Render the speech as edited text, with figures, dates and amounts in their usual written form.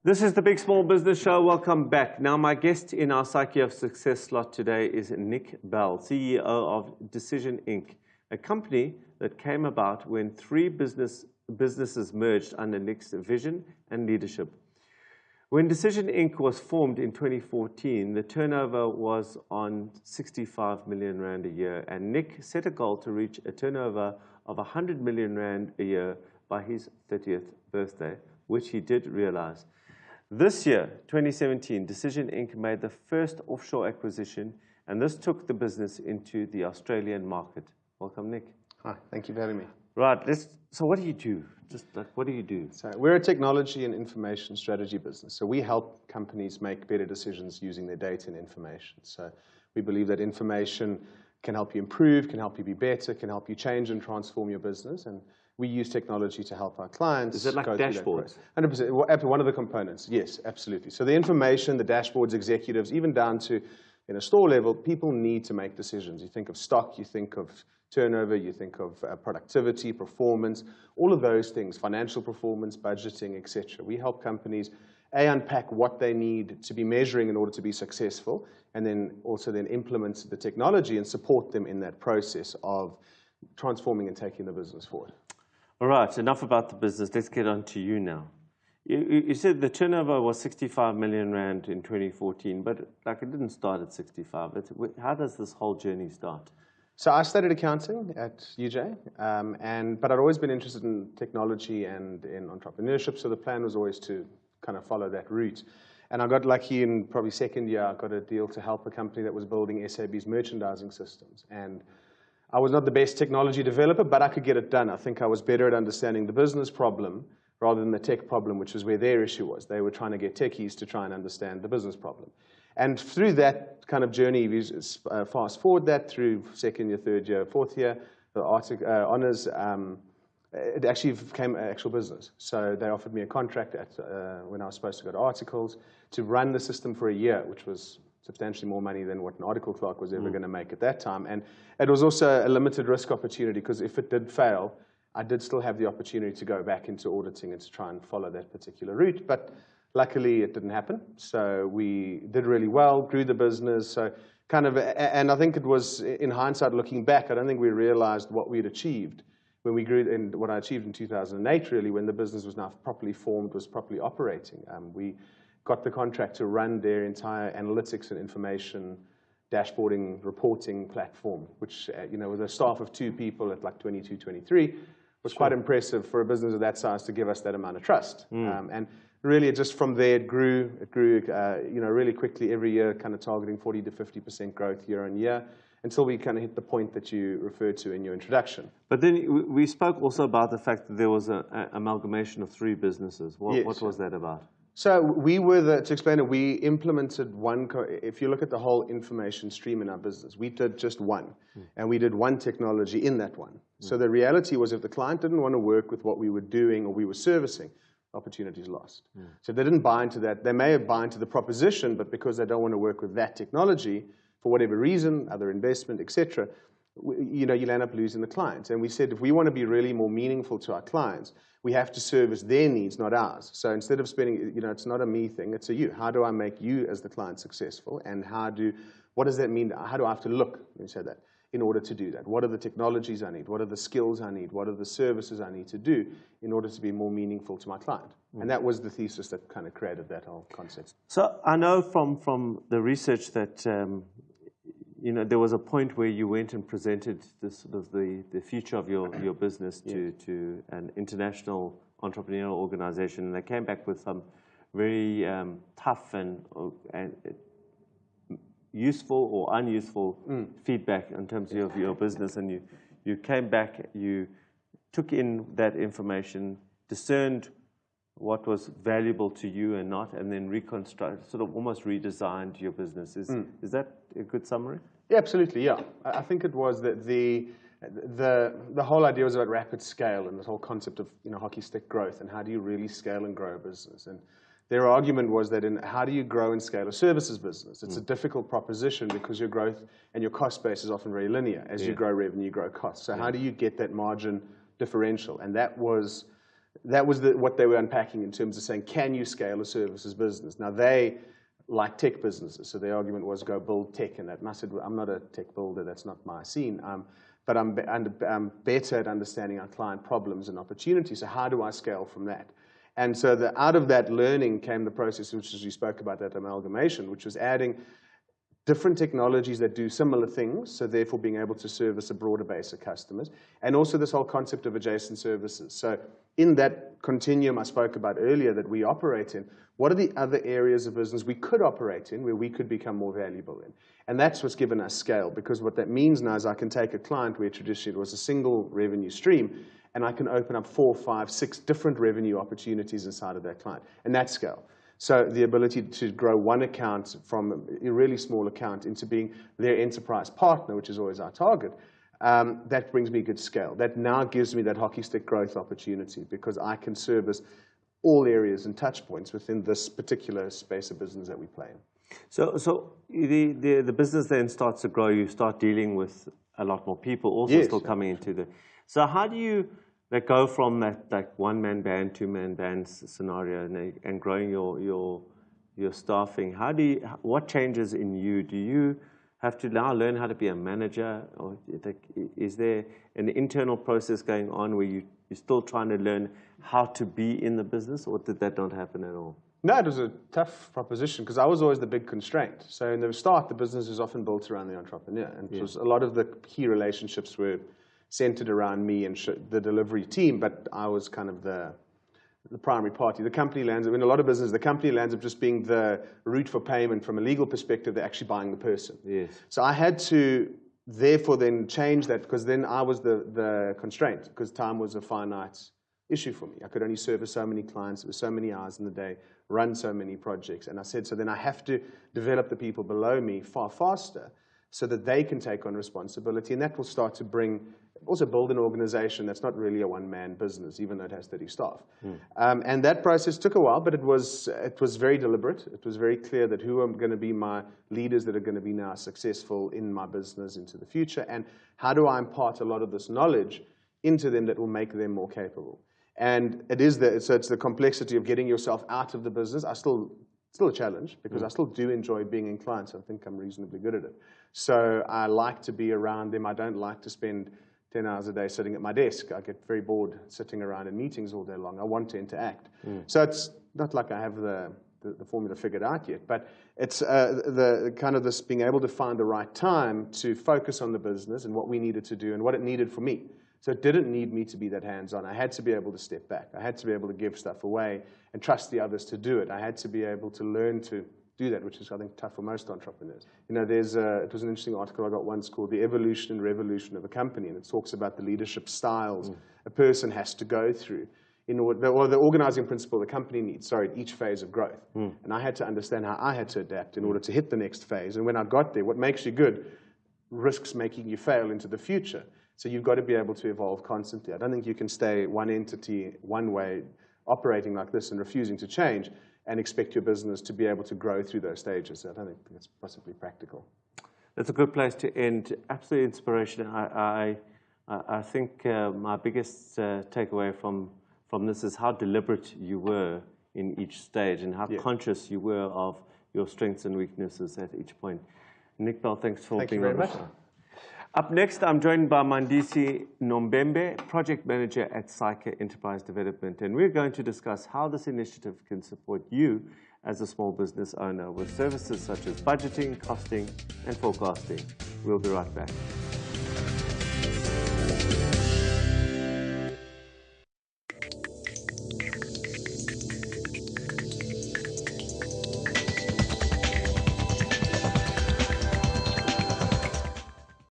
This is the Big Small Business Show. Welcome back. Now, my guest in our Psyche of Success slot today is Nick Bell, CEO of Decision Inc., a company that came about when three businesses merged under Nick's vision and leadership. When Decision Inc. was formed in 2014, the turnover was on 65 million rand a year, and Nick set a goal to reach a turnover of 100 million rand a year by his 30th birthday, which he did realize. This year, 2017, Decision Inc. made the first offshore acquisition, and this took the business into the Australian market. Welcome, Nick. Hi, thank you for having me. Right, so what do you do? What do you do? So we're a technology and information strategy business. So we help companies make better decisions using their data and information. So we believe that information can help you improve, can help you be better, can help you change and transform your business. And we use technology to help our clients. Is it like dashboards? 100%. One of the components, yes, absolutely. So the information, the dashboards, executives, even down to in a store level, people need to make decisions. You think of stock, you think of turnover, you think of productivity, performance, all of those things, financial performance, budgeting, etc. We help companies, unpack what they need to be measuring in order to be successful, and then also implement the technology and support them in that process of transforming and taking the business forward. All right, enough about the business. Let's get on to you now. You said the turnover was 65 million rand in 2014, but like it didn't start at 65. How does this whole journey start? So I studied accounting at UJ, but I'd always been interested in technology and in entrepreneurship, so the plan was always to kind of follow that route. And I got lucky in probably second year, I got a deal to help a company that was building SAB's merchandising systems. And I was not the best technology developer, but I could get it done. I think I was better at understanding the business problem rather than the tech problem, which was where their issue was. They were trying to get techies to try and understand the business problem. And through that kind of journey, we fast forward that through second year, third year, fourth year, the honors, it actually became an actual business. So they offered me a contract when I was supposed to go to articles to run the system for a year, which was substantially more money than what an article clerk was ever going to make at that time. And it was also a limited risk opportunity because if it did fail, I did still have the opportunity to go back into auditing and to try and follow that particular route. But luckily, it didn't happen. So we did really well, grew the business. So and I think it was, in hindsight, looking back, I don't think we realized what we'd achieved when we grew, and what I achieved in 2008, really, when the business was now properly formed, was properly operating. We got the contract to run their entire analytics and information dashboarding reporting platform, which, with a staff of 2 people at like 22, 23, was quite impressive for a business of that size to give us that amount of trust. And really, just from there, it grew, really quickly every year, kind of targeting 40 to 50% growth year on year, until we kind of hit the point that you referred to in your introduction. But then we spoke also about the fact that there was an amalgamation of 3 businesses. What was that about? So we were to explain it, we implemented if you look at the whole information stream in our business, we did just one, and we did one technology in that one. So the reality was, if the client didn't want to work with what we were doing or we were servicing, opportunities lost. So if they didn't buy into that, they may have bought into the proposition, but because they don't want to work with that technology, for whatever reason, other investment, etc., you'll end up losing the client. And we said, if we want to be really more meaningful to our clients, we have to service their needs, not ours. So instead of spending, it's not a me thing, it's a you. How do I make you as the client successful? And what does that mean? How do I have to look, let me say that, in order to do that? What are the technologies I need? What are the skills I need? What are the services I need to do in order to be more meaningful to my client? And that was the thesis that kind of created that whole concept. So I know from the research that there was a point where you went and presented the future of your business to an international entrepreneurial organization, and they came back with some very tough and useful or unuseful feedback in terms of your business. And you came back, you took in that information, discerned what was valuable to you and not, and then sort of almost redesigned your business. Is that a good summary? Yeah, absolutely, yeah. I think it was that the whole idea was about rapid scale and this whole concept of hockey stick growth and how do you really scale and grow a business. And their argument was that how do you grow and scale a services business? It's a difficult proposition because your growth and your cost base is often very linear. As you grow revenue, you grow costs. So how do you get that margin differential? And that was that was what they were unpacking in terms of saying, can you scale a services business? Now, they like tech businesses, so their argument was go build tech, and I said, well, I'm not a tech builder, that's not my scene, but I'm better at understanding our client problems and opportunities, so how do I scale from that? And so out of that learning came the process, which is you spoke about, that amalgamation, which was adding different technologies that do similar things, so therefore being able to service a broader base of customers, and also this whole concept of adjacent services. So in that continuum I spoke about earlier that we operate in, what are the other areas of business we could operate in where we could become more valuable in? And that's what's given us scale, because what that means now is I can take a client where traditionally it was a single revenue stream, and I can open up 4, 5, 6 different revenue opportunities inside of that client, and that's scale. So the ability to grow one account from a really small account into being their enterprise partner, which is always our target, that brings me good scale. That now gives me that hockey stick growth opportunity, because I can service all areas and touch points within this particular space of business that we play in. So the business then starts to grow. You start dealing with a lot more people also still coming into the... So how do you go from that like one-man band, two-man band scenario and growing your staffing? What changes in you? Do you have to now learn how to be a manager, or is there an internal process going on where you're still trying to learn how to be in the business, or did that not happen at all? No, it was a tough proposition, because I was always the big constraint. So in the start, the business was often built around the entrepreneur, and it was a lot of the key relationships were centered around me and the delivery team, but I was kind of the primary party. The company lands up, in a lot of business, the company lands up just being the route for payment. From a legal perspective, they're actually buying the person. Yes. So I had to, therefore, then change that, because then I was the constraint, because time was a finite issue for me. I could only service so many clients, there were so many hours in the day, run so many projects. And I said, so then I have to develop the people below me far faster so that they can take on responsibility. And that will start to also build an organization that's not really a one-man business, even though it has 30 staff. And that process took a while, but it was very deliberate. It was very clear that who are going to be my leaders that are going to be now successful in my business into the future, and how do I impart a lot of this knowledge into them that will make them more capable. And so it's the complexity of getting yourself out of the business. Still a challenge, because I still do enjoy being in clients. I think I'm reasonably good at it. So I like to be around them. I don't like to spend 10 hours a day sitting at my desk. I get very bored sitting around in meetings all day long. I want to interact. So it's not like I have the formula figured out yet, but it's the kind of this being able to find the right time to focus on the business and what we needed to do and what it needed for me. So it didn't need me to be that hands-on. I had to be able to step back. I had to be able to give stuff away and trust the others to do it. I had to be able to learn to do that, which is, I think, tough for most entrepreneurs. You know, it was an interesting article I got once called The Evolution and Revolution of a Company, and it talks about the leadership styles a person has to go through in order, or the organizing principle the company needs, at each phase of growth. And I had to understand how I had to adapt in order to hit the next phase. And when I got there, what makes you good risks making you fail into the future. So you've got to be able to evolve constantly. I don't think you can stay one entity, one way, operating like this and refusing to change and expect your business to be able to grow through those stages. I don't think that's possibly practical. That's a good place to end. Absolute inspiration. I think my biggest takeaway from this is how deliberate you were in each stage and how conscious you were of your strengths and weaknesses at each point. Nick Bell, thanks for being on the show. Up next, I'm joined by Mandisi Nombembe, Project Manager at Syca Enterprise Development, and we're going to discuss how this initiative can support you as a small business owner with services such as budgeting, costing, and forecasting. We'll be right back.